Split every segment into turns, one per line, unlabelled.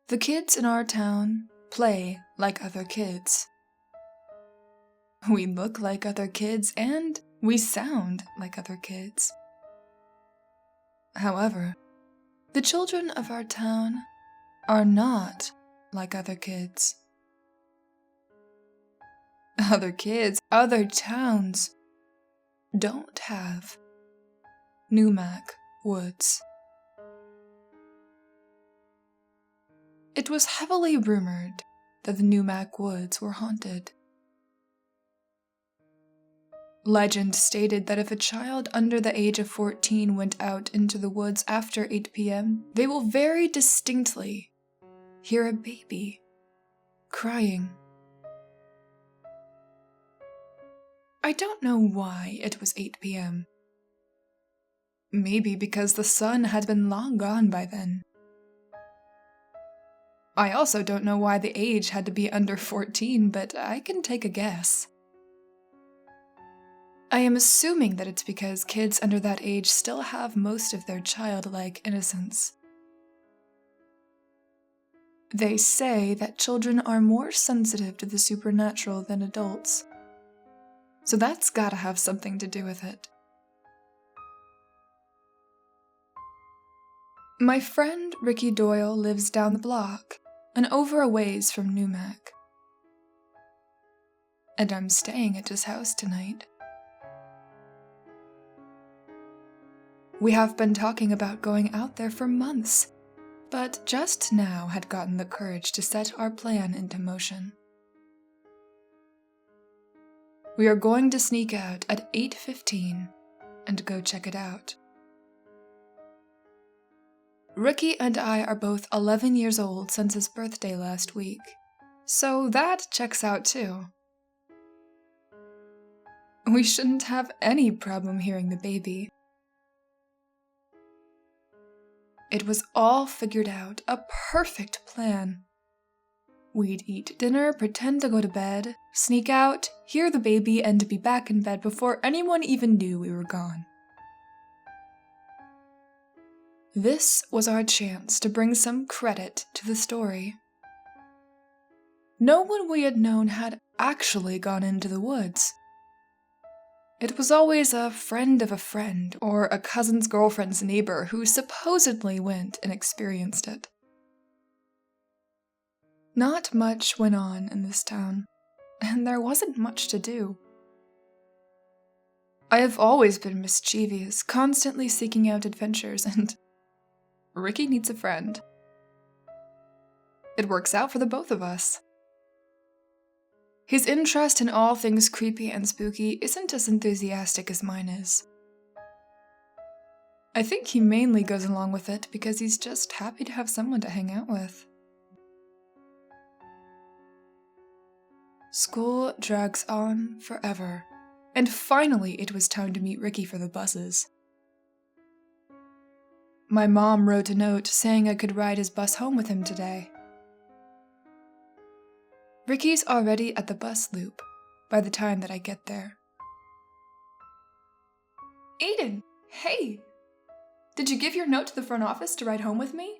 The kids in our town play like other kids. We look like other kids and we sound like other kids. However, the children of our town are not like other kids. Other kids, other towns don't have Neumack Woods. It was heavily rumored that the Neumack Woods were haunted. Legend stated that if a child under the age of 14 went out into the woods after 8 p.m., they will very distinctly hear a baby crying. I don't know why it was 8 p.m. Maybe because the sun had been long gone by then. I also don't know why the age had to be under 14, but I can take a guess. I am assuming that it's because kids under that age still have most of their childlike innocence. They say that children are more sensitive to the supernatural than adults, so that's gotta have something to do with it. My friend Ricky Doyle lives down the block and over a ways from Neumack, and I'm staying at his house tonight. We have been talking about going out there for months, but just now had gotten the courage to set our plan into motion. We are going to sneak out at 8:15 and go check it out. Ricky and I are both 11 years old since his birthday last week, so that checks out too. We shouldn't have any problem hearing the baby. It was all figured out, a perfect plan. We'd eat dinner, pretend to go to bed, sneak out, hear the baby, and be back in bed before anyone even knew we were gone. This was our chance to bring some credit to the story. No one we had known had actually gone into the woods. It was always a friend of a friend or a cousin's girlfriend's neighbor who supposedly went and experienced it. Not much went on in this town, and there wasn't much to do. I have always been mischievous, constantly seeking out adventures, and Ricky needs a friend. It works out for the both of us. His interest in all things creepy and spooky isn't as enthusiastic as mine is. I think he mainly goes along with it because he's just happy to have someone to hang out with. School drags on forever, and finally it was time to meet Ricky for the buses. My mom wrote a note saying I could ride his bus home with him today. Ricky's already at the bus loop by the time that I get there. Aiden, hey! Did you give your note to the front office to ride home with me?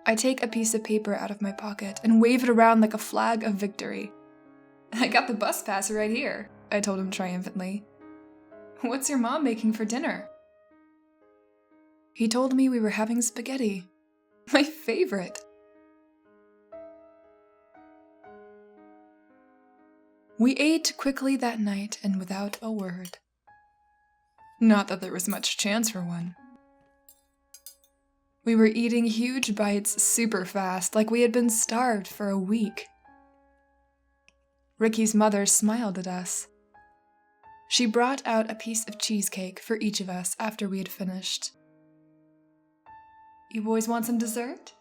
I take a piece of paper out of my pocket and wave it around like a flag of victory. I got the bus pass right here, I told him triumphantly. What's your mom making for dinner? He told me we were having spaghetti. My favorite. We ate quickly that night and without a word. Not that there was much chance for one. We were eating huge bites super fast, like we had been starved for a week. Ricky's mother smiled at us. She brought out a piece of cheesecake for each of us after we had finished. You boys want some dessert?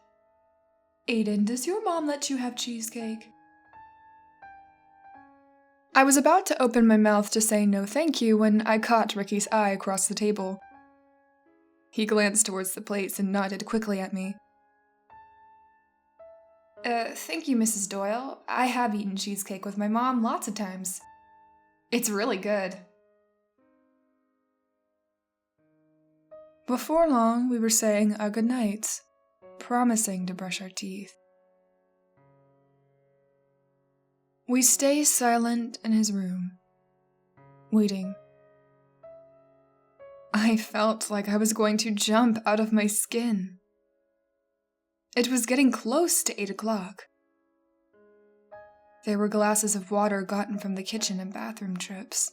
Aiden, does your mom let you have cheesecake? I was about to open my mouth to say no thank you when I caught Ricky's eye across the table. He glanced towards the plates and nodded quickly at me. Thank you, Mrs. Doyle. I have eaten cheesecake with my mom lots of times. It's really good. Before long, we were saying our goodnights, promising to brush our teeth. We stay silent in his room, waiting. I felt like I was going to jump out of my skin. It was getting close to 8 o'clock. There were glasses of water gotten from the kitchen and bathroom trips.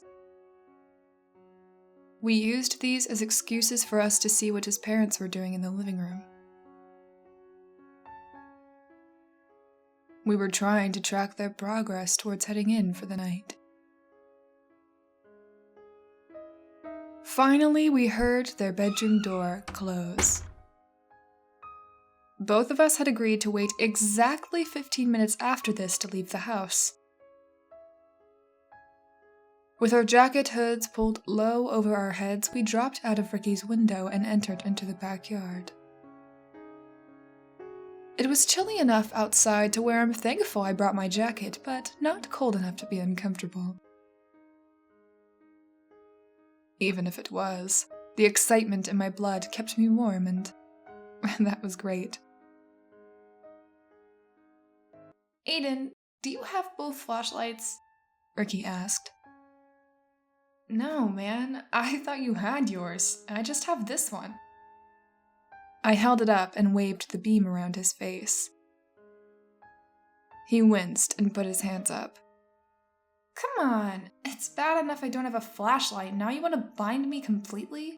We used these as excuses for us to see what his parents were doing in the living room. We were trying to track their progress towards heading in for the night. Finally, we heard their bedroom door close. Both of us had agreed to wait exactly 15 minutes after this to leave the house. With our jacket hoods pulled low over our heads, we dropped out of Ricky's window and entered into the backyard. It was chilly enough outside to where I'm thankful I brought my jacket, but not cold enough to be uncomfortable. Even if it was, the excitement in my blood kept me warm, and that was great. "Aiden, do you have both flashlights?" Ricky asked. "No, man, I thought you had yours. I just have this one." I held it up and waved the beam around his face. He winced and put his hands up. "Come on, it's bad enough I don't have a flashlight. Now you want to blind me completely?"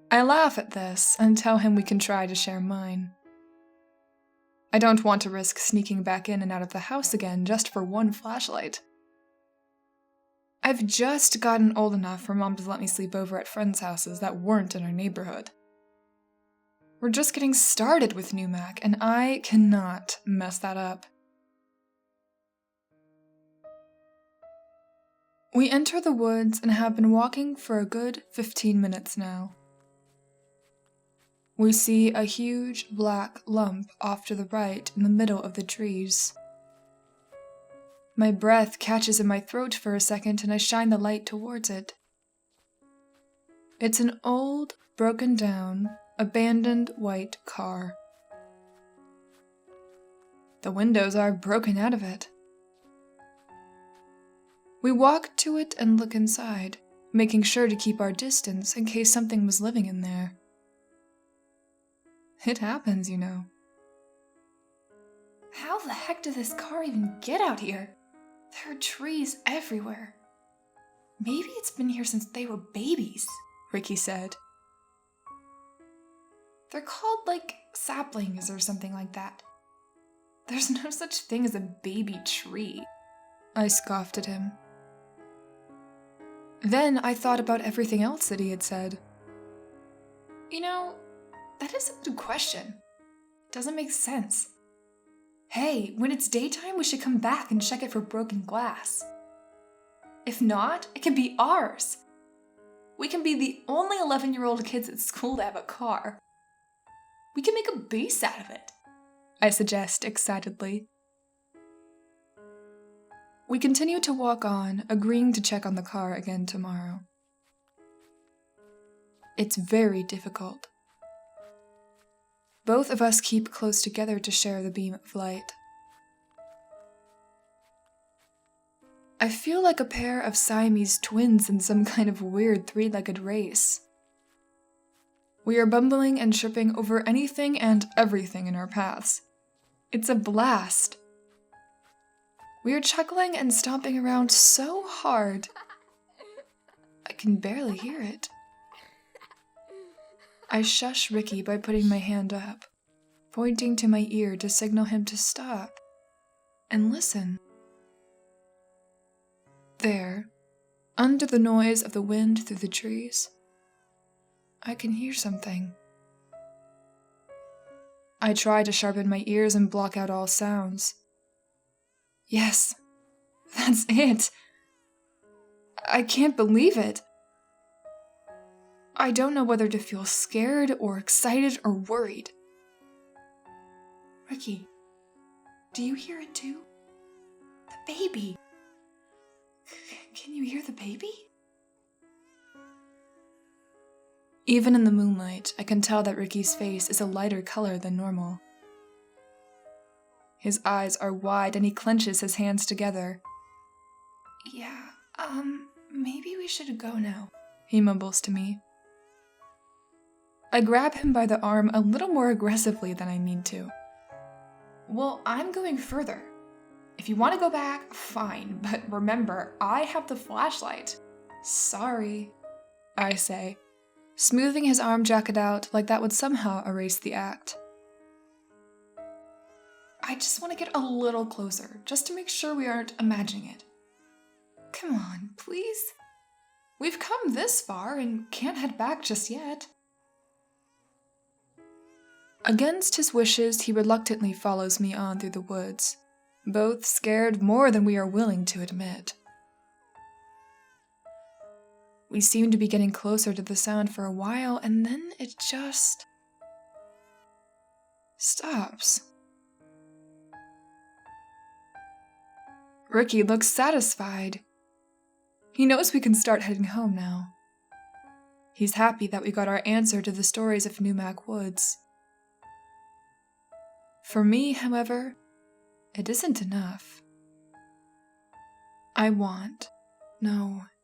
I laugh at this and tell him we can try to share mine. I don't want to risk sneaking back in and out of the house again just for one flashlight. I've just gotten old enough for Mom to let me sleep over at friends' houses that weren't in our neighborhood. We're just getting started with Neumack, and I cannot mess that up. We enter the woods and have been walking for a good 15 minutes now. We see a huge black lump off to the right in the middle of the trees. My breath catches in my throat for a second and I shine the light towards it. It's an old, broken down, abandoned white car. The windows are broken out of it. We walk to it and look inside, making sure to keep our distance in case something was living in there. It happens, you know. How the heck did this car even get out here? There are trees everywhere. Maybe it's been here since they were babies, Ricky said. They're called, saplings or something like that. There's no such thing as a baby tree, I scoffed at him. Then I thought about everything else that he had said. You know, that is a good question. It doesn't make sense. Hey, when it's daytime, we should come back and check it for broken glass. If not, it can be ours. We can be the only 11-year-old kids at school to have a car. We can make a base out of it, I suggest excitedly. We continue to walk on, agreeing to check on the car again tomorrow. It's very difficult. Both of us keep close together to share the beam of light. I feel like a pair of Siamese twins in some kind of weird three-legged race. We are bumbling and tripping over anything and everything in our paths. It's a blast. We are chuckling and stomping around so hard, I can barely hear it. I shush Ricky by putting my hand up, pointing to my ear to signal him to stop and listen. There, under the noise of the wind through the trees, I can hear something. I try to sharpen my ears and block out all sounds. Yes, that's it. I can't believe it. I don't know whether to feel scared or excited or worried. Ricky, do you hear it too? The baby. Can you hear the baby? Even in the moonlight, I can tell that Ricky's face is a lighter color than normal. His eyes are wide and he clenches his hands together. "Yeah, maybe we should go now," he mumbles to me. I grab him by the arm a little more aggressively than I mean to. "Well, I'm going further. If you want to go back, fine, but remember, I have the flashlight." "Sorry," I say, smoothing his arm jacket out like that would somehow erase the act. "I just want to get a little closer, just to make sure we aren't imagining it." "Come on, please. We've come this far and can't head back just yet." Against his wishes, he reluctantly follows me on through the woods, both scared more than we are willing to admit. We seem to be getting closer to the sound for a while, and then it just stops. Ricky looks satisfied. He knows we can start heading home now. He's happy that we got our answer to the stories of Neumack Woods. For me, however, it isn't enough. I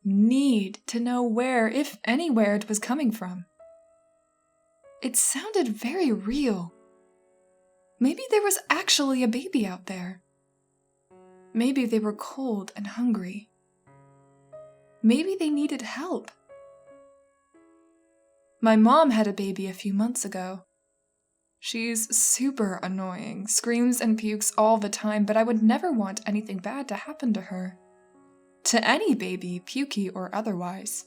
need to know where, if anywhere, it was coming from. It sounded very real. Maybe there was actually a baby out there. Maybe they were cold and hungry. Maybe they needed help. My mom had a baby a few months ago. She's super annoying, screams and pukes all the time, but I would never want anything bad to happen to her. To any baby, pukey or otherwise.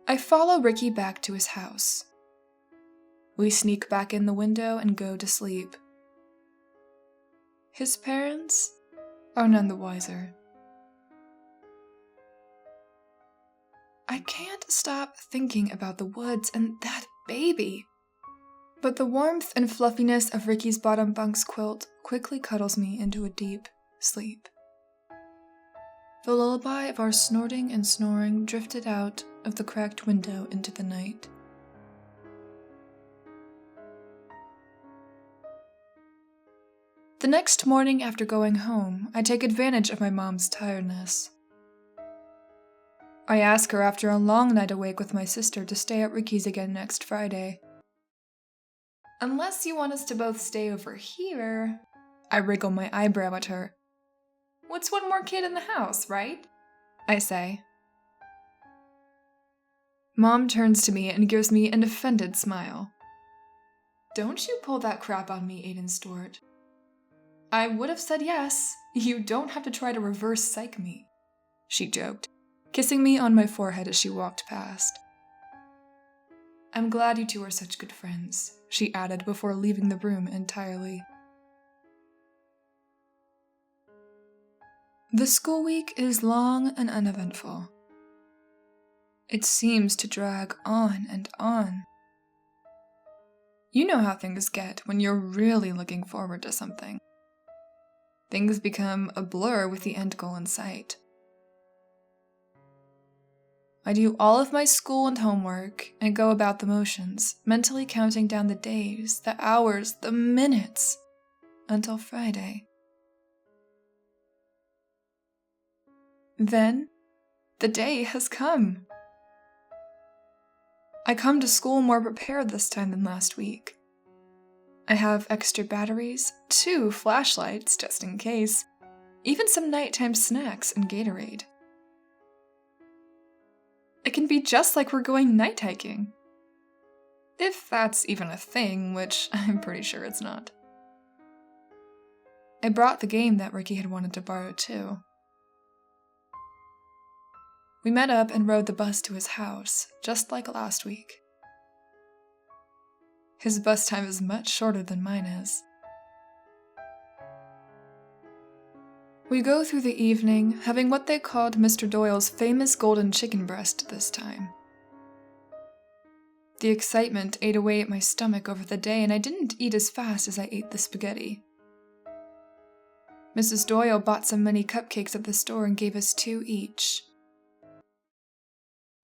I follow Ricky back to his house. We sneak back in the window and go to sleep. His parents are none the wiser. I can't stop thinking about the woods and that baby. But the warmth and fluffiness of Ricky's bottom bunk's quilt quickly cuddles me into a deep sleep. The lullaby of our snorting and snoring drifted out of the cracked window into the night. The next morning after going home, I take advantage of my mom's tiredness. I ask her after a long night awake with my sister to stay at Ricky's again next Friday. "Unless you want us to both stay over here," I wriggle my eyebrow at her. "What's one more kid in the house, right?" I say. Mom turns to me and gives me an offended smile. "Don't you pull that crap on me, Aiden Stewart." "I would have said yes. You don't have to try to reverse psych me," she joked, kissing me on my forehead as she walked past. "I'm glad you two are such good friends," she added before leaving the room entirely. The school week is long and uneventful. It seems to drag on and on. You know how things get when you're really looking forward to something. Things become a blur with the end goal in sight. I do all of my school and homework and go about the motions, mentally counting down the days, the hours, the minutes, until Friday. Then, the day has come. I come to school more prepared this time than last week. I have extra batteries, 2 flashlights just in case, even some nighttime snacks and Gatorade. It can be just like we're going night hiking. If that's even a thing, which I'm pretty sure it's not. I brought the game that Ricky had wanted to borrow too. We met up and rode the bus to his house, just like last week. His bus time is much shorter than mine is. We go through the evening, having what they called Mr. Doyle's famous golden chicken breast this time. The excitement ate away at my stomach over the day, and I didn't eat as fast as I ate the spaghetti. Mrs. Doyle bought some mini cupcakes at the store and gave us 2 each,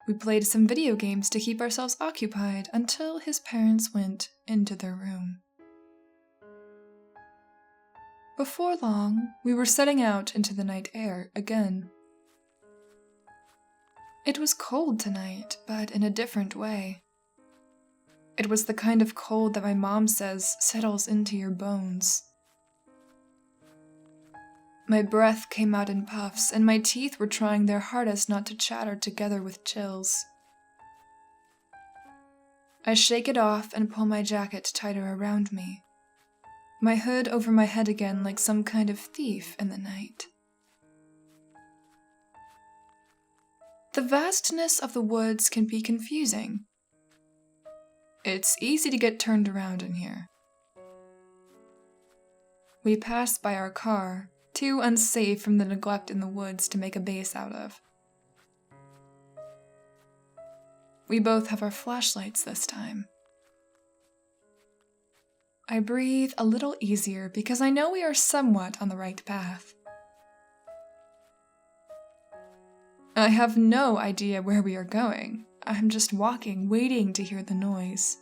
We played some video games to keep ourselves occupied until his parents went into their room. Before long, we were setting out into the night air again. It was cold tonight, but in a different way. It was the kind of cold that my mom says settles into your bones. My breath came out in puffs, and my teeth were trying their hardest not to chatter together with chills. I shake it off and pull my jacket tighter around me, my hood over my head again like some kind of thief in the night. The vastness of the woods can be confusing. It's easy to get turned around in here. We pass by our car, too unsafe from the neglect in the woods to make a base out of. We both have our flashlights this time. I breathe a little easier because I know we are somewhat on the right path. I have no idea where we are going. I'm just walking, waiting to hear the noise.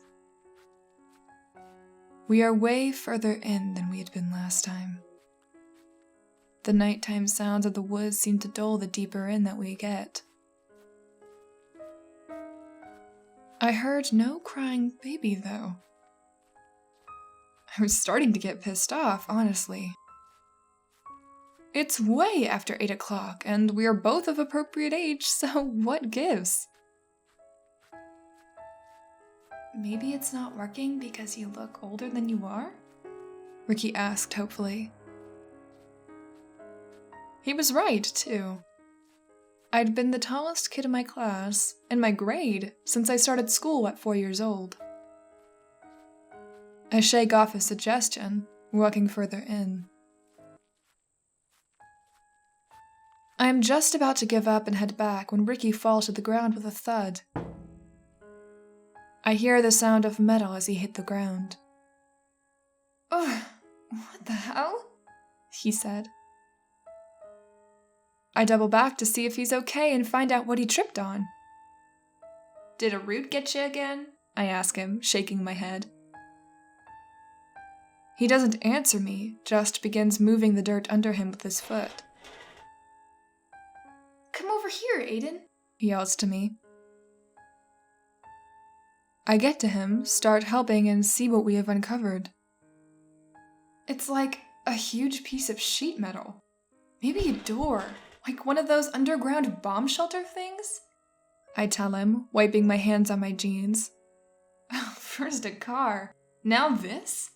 We are way further in than we had been last time. The nighttime sounds of the woods seem to dull the deeper in that we get. I heard no crying baby, though. I was starting to get pissed off, honestly. It's way after 8 o'clock, and we are both of appropriate age, so what gives? Maybe it's not working because you look older than you are? Ricky asked hopefully. He was right, too. I'd been the tallest kid in my class, in my grade, since I started school at 4 years old. I shake off his suggestion, walking further in. I am just about to give up and head back when Ricky falls to the ground with a thud. I hear the sound of metal as he hit the ground. Ugh, what the hell? He said. I double back to see if he's okay and find out what he tripped on. Did a root get you again? I ask him, shaking my head. He doesn't answer me, just begins moving the dirt under him with his foot. Come over here, Aiden, he yells to me. I get to him, start helping, and see what we have uncovered. It's like a huge piece of sheet metal. Maybe a door, like one of those underground bomb shelter things? I tell him, wiping my hands on my jeans. First a car, now this?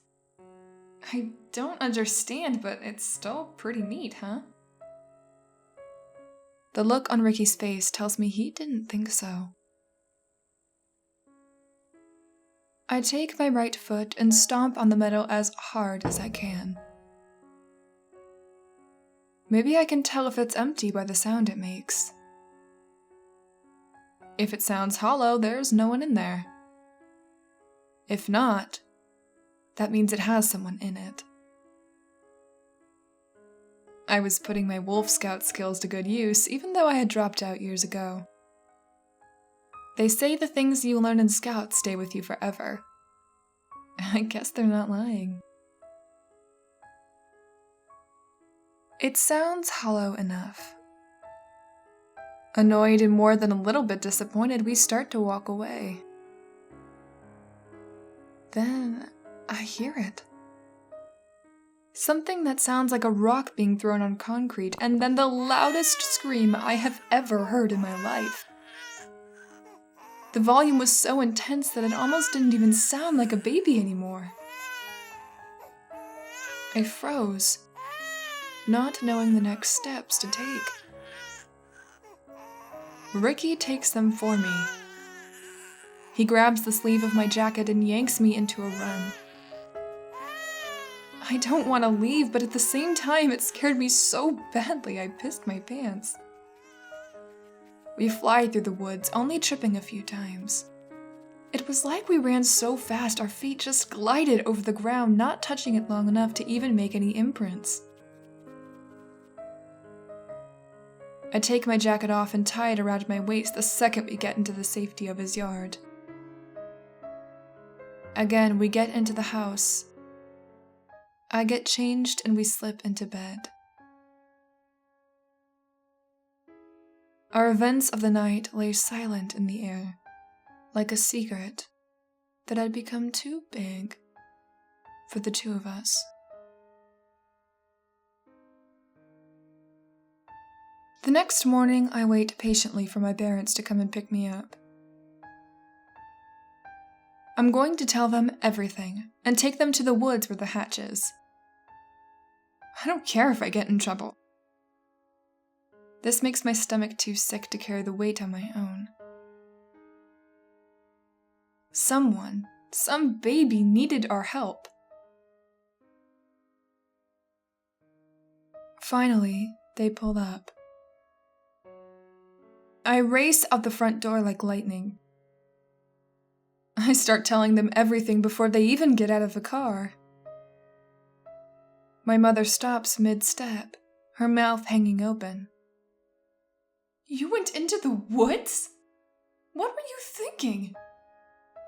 I don't understand, but it's still pretty neat, huh? The look on Ricky's face tells me he didn't think so. I take my right foot and stomp on the metal as hard as I can. Maybe I can tell if it's empty by the sound it makes. If it sounds hollow, there's no one in there. If not, that means it has someone in it. I was putting my Wolf Scout skills to good use, even though I had dropped out years ago. They say the things you learn in Scout stay with you forever. I guess they're not lying. It sounds hollow enough. Annoyed and more than a little bit disappointed, we start to walk away. Then I hear it. Something that sounds like a rock being thrown on concrete, and then the loudest scream I have ever heard in my life. The volume was so intense that it almost didn't even sound like a baby anymore. I froze, not knowing the next steps to take. Ricky takes them for me. He grabs the sleeve of my jacket and yanks me into a run. I don't want to leave, but at the same time, it scared me so badly I pissed my pants. We fly through the woods, only tripping a few times. It was like we ran so fast our feet just glided over the ground, not touching it long enough to even make any imprints. I take my jacket off and tie it around my waist the second we get into the safety of his yard. Again, we get into the house. I get changed and we slip into bed. Our events of the night lay silent in the air, like a secret that had become too big for the two of us. The next morning, I wait patiently for my parents to come and pick me up. I'm going to tell them everything and take them to the woods where the hatch is. I don't care if I get in trouble. This makes my stomach too sick to carry the weight on my own. Some baby needed our help. Finally, they pulled up. I race out the front door like lightning. I start telling them everything before they even get out of the car. My mother stops mid-step, her mouth hanging open. You went into the woods? What were you thinking?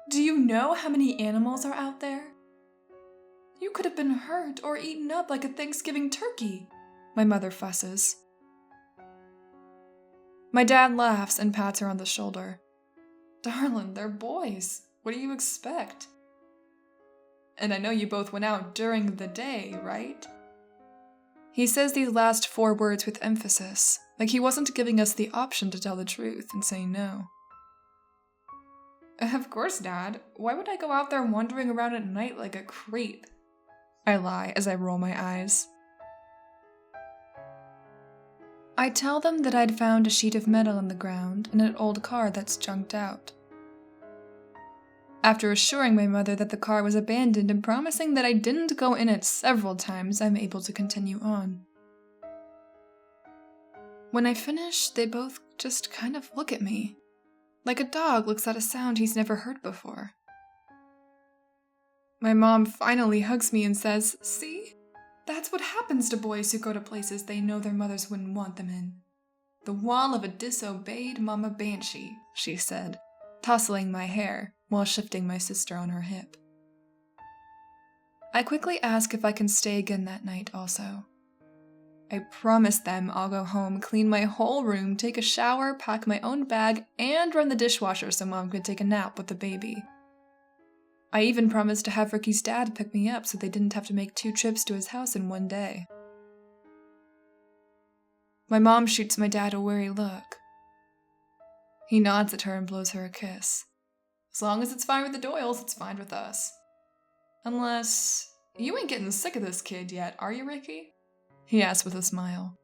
Do you know how many animals are out there? You could have been hurt or eaten up like a Thanksgiving turkey, my mother fusses. My dad laughs and pats her on the shoulder. Darling, they're boys. What do you expect? And I know you both went out during the day, right? He says these last 4 words with emphasis, like he wasn't giving us the option to tell the truth and say no. Of course, Dad. Why would I go out there wandering around at night like a creep? I lie as I roll my eyes. I tell them that I'd found a sheet of metal in the ground in an old car that's junked out. After assuring my mother that the car was abandoned and promising that I didn't go in it several times, I'm able to continue on. When I finish, they both just kind of look at me, like a dog looks at a sound he's never heard before. My mom finally hugs me and says, "See? That's what happens to boys who go to places they know their mothers wouldn't want them in. The wall of a disobeyed mama banshee," she said, tousling my hair while shifting my sister on her hip. I quickly ask if I can stay again that night also. I promise them I'll go home, clean my whole room, take a shower, pack my own bag, and run the dishwasher so Mom could take a nap with the baby. I even promised to have Ricky's dad pick me up so they didn't have to make 2 trips to his house in one day. My mom shoots my dad a weary look. He nods at her and blows her a kiss. As long as it's fine with the Doyles, it's fine with us. Unless, you ain't getting sick of this kid yet, are you, Ricky? He asks with a smile.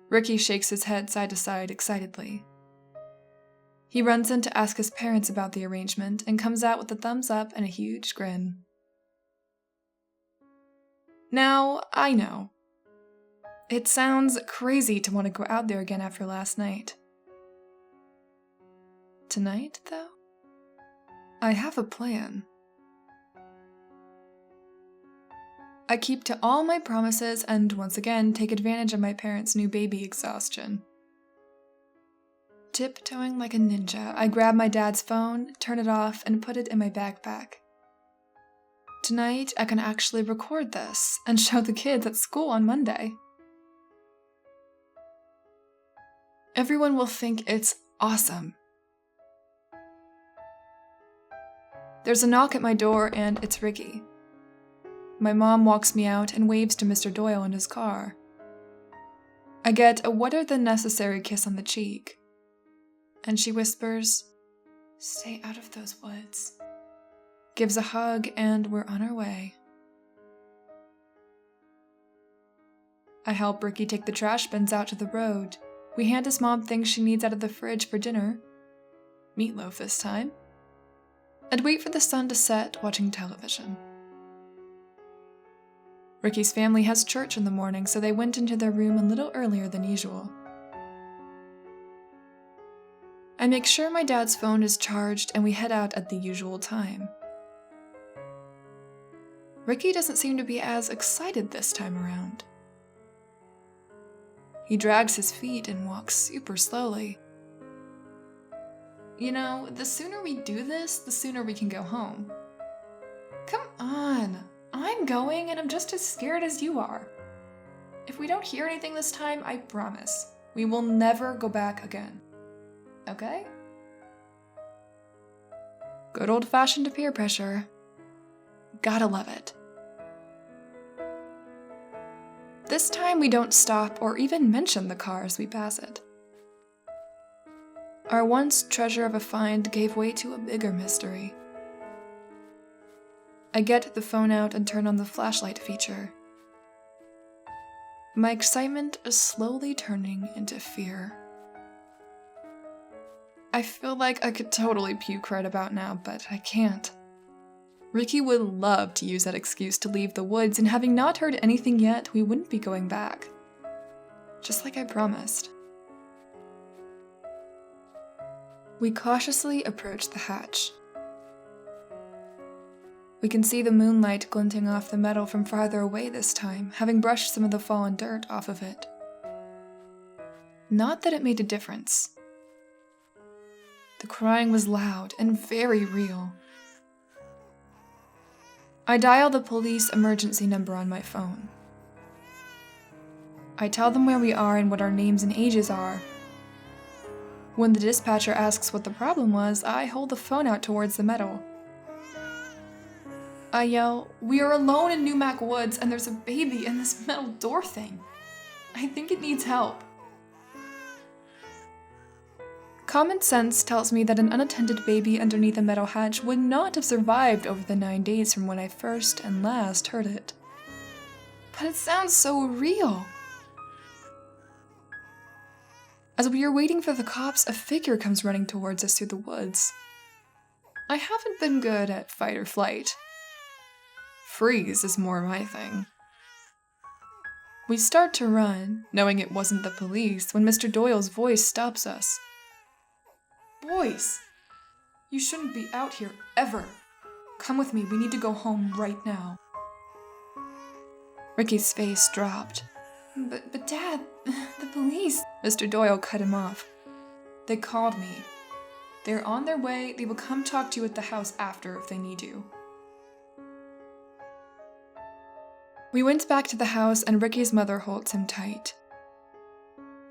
Ricky shakes his head side to side excitedly. He runs in to ask his parents about the arrangement and comes out with a thumbs up and a huge grin. Now, I know. It sounds crazy to want to go out there again after last night. Tonight, though, I have a plan. I keep to all my promises and once again take advantage of my parents' new baby exhaustion. Tiptoeing like a ninja, I grab my dad's phone, turn it off, and put it in my backpack. Tonight, I can actually record this and show the kids at school on Monday. Everyone will think it's awesome. There's a knock at my door and it's Ricky. My mom walks me out and waves to Mr. Doyle in his car. I get a wetter-than-necessary kiss on the cheek. And she whispers, "Stay out of those woods," gives a hug, and we're on our way. I help Ricky take the trash bins out to the road. We hand his mom things she needs out of the fridge for dinner. Meatloaf this time. And wait for the sun to set watching television. Ricky's family has church in the morning, so they went into their room a little earlier than usual. I make sure my dad's phone is charged and we head out at the usual time. Ricky doesn't seem to be as excited this time around. He drags his feet and walks super slowly. You know, the sooner we do this, the sooner we can go home. Come on, I'm going and I'm just as scared as you are. If we don't hear anything this time, I promise, we will never go back again. Okay? Good old-fashioned peer pressure. Gotta love it. This time we don't stop or even mention the car as we pass it. Our once treasure of a find gave way to a bigger mystery. I get the phone out and turn on the flashlight feature. My excitement is slowly turning into fear. I feel like I could totally puke right about now, but I can't. Ricky would love to use that excuse to leave the woods, and having not heard anything yet, we wouldn't be going back. Just like I promised. We cautiously approach the hatch. We can see the moonlight glinting off the metal from farther away this time, having brushed some of the fallen dirt off of it. Not that it made a difference. The crying was loud and very real. I dial the police emergency number on my phone. I tell them where we are and what our names and ages are. When the dispatcher asks what the problem was, I hold the phone out towards the metal. I yell, "We are alone in Neumack Woods and there's a baby in this metal door thing. I think it needs help." Common sense tells me that an unattended baby underneath a metal hatch would not have survived over the 9 days from when I first and last heard it. But it sounds so real. As we are waiting for the cops, a figure comes running towards us through the woods. I haven't been good at fight or flight. Freeze is more my thing. We start to run, knowing it wasn't the police, when Mr. Doyle's voice stops us. "Boys, you shouldn't be out here ever. Come with me, we need to go home right now." Ricky's face dropped. But Dad, the police..." Mr. Doyle cut him off. "They called me. They're on their way, they will come talk to you at the house after if they need you." We went back to the house and Ricky's mother holds him tight.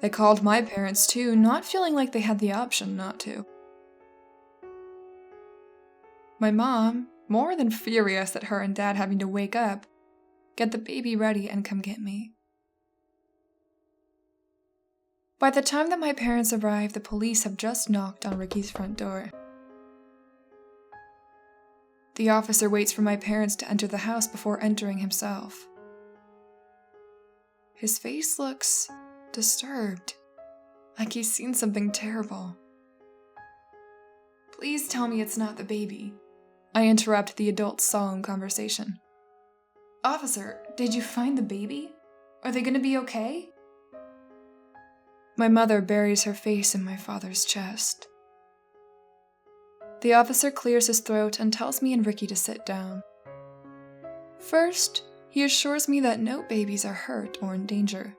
They called my parents too, not feeling like they had the option not to. My mom, more than furious at her and Dad having to wake up, get the baby ready and come get me. By the time that my parents arrive, the police have just knocked on Ricky's front door. The officer waits for my parents to enter the house before entering himself. His face looks disturbed, like he's seen something terrible. "Please tell me it's not the baby." I interrupt the adult's solemn conversation. "Officer, did you find the baby? Are they going to be okay?" My mother buries her face in my father's chest. The officer clears his throat and tells me and Ricky to sit down. First, he assures me that no babies are hurt or in danger.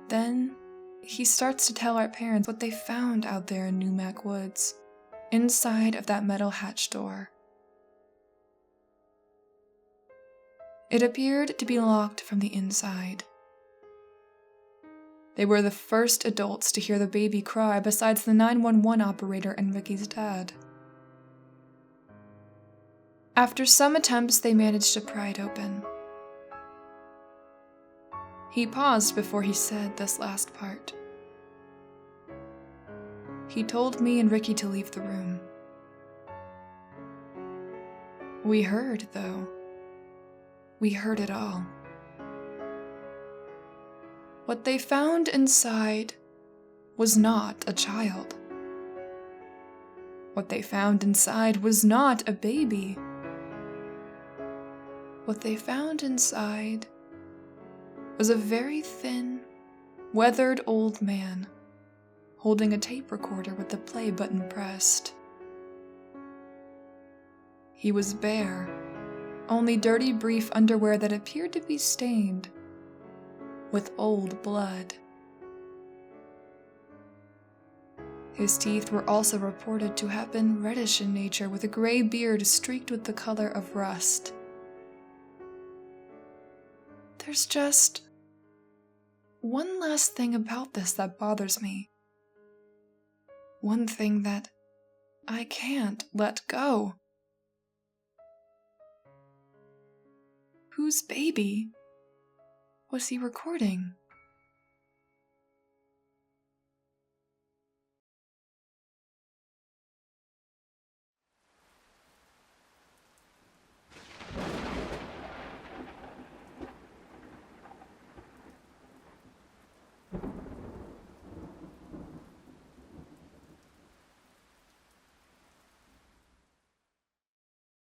Then, he starts to tell our parents what they found out there in Neumack Woods, inside of that metal hatch door. It appeared to be locked from the inside. They were the first adults to hear the baby cry besides the 911 operator and Ricky's dad. After some attempts, they managed to pry it open. He paused before he said this last part. He told me and Ricky to leave the room. We heard, though. We heard it all. What they found inside was not a child. What they found inside was not a baby. What they found inside was a very thin, weathered old man holding a tape recorder with the play button pressed. He was bare, only dirty brief underwear that appeared to be stained with old blood. His teeth were also reported to have been reddish in nature, with a gray beard streaked with the color of rust. There's just one last thing about this that bothers me. One thing that I can't let go. Whose baby was he recording?